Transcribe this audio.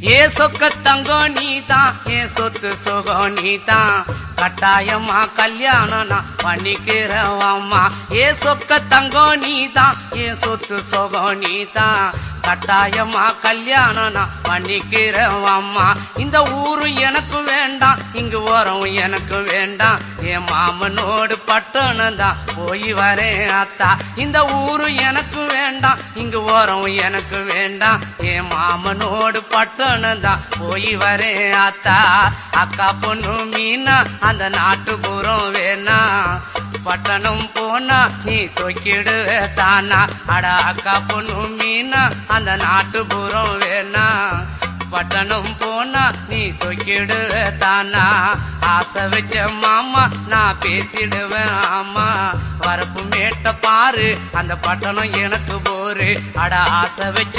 ஏ சொக்க தங்கம் நீதான், ஏ சொத்து சுகம் நீதான், கட்டாயமா கல்யாணம் நான் பண்ணிக்கிறவம்மா. ஏ சொக்க தங்கம் நீதான், ஏ சொத்து சுகம் நீதான், கட்டாயமா கல்யாணம் நான் பண்ணிக்கிறவம்மா. இந்த ஊரு எனக்கு வேண்டாம், இங்கு ஓரம் எனக்கு வேண்டாம், என் மாமனோடு பட்டணம் தான் போய் வரேன் அத்தா. இந்த ஊரு எனக்கு வேண்டாம், இங்கு ஓரம் எனக்கு வேண்டாம், என் மாமனோடு பட்டணம் தான் போய் வரேன் அத்தா. அக்கா பொண்ணு மீனா அந்த நாட்டுப்புறம் வேணா, பட்டணம் போனா நீ சொக்கிடுவே தானா. அட அக்கா பொண்ணு மீனா அந்த நாட்டுப்புறம் வேணா, பட்டணம் போனா நீ சொக்கிடுவே தானா. ஆசை வச்ச மாமா நான் பேசிடுவேன் ஆமா, வரப்பு மேட்ட பாரு அந்த பட்டணம் எனக்கு போரு. அட ஆசை வச்ச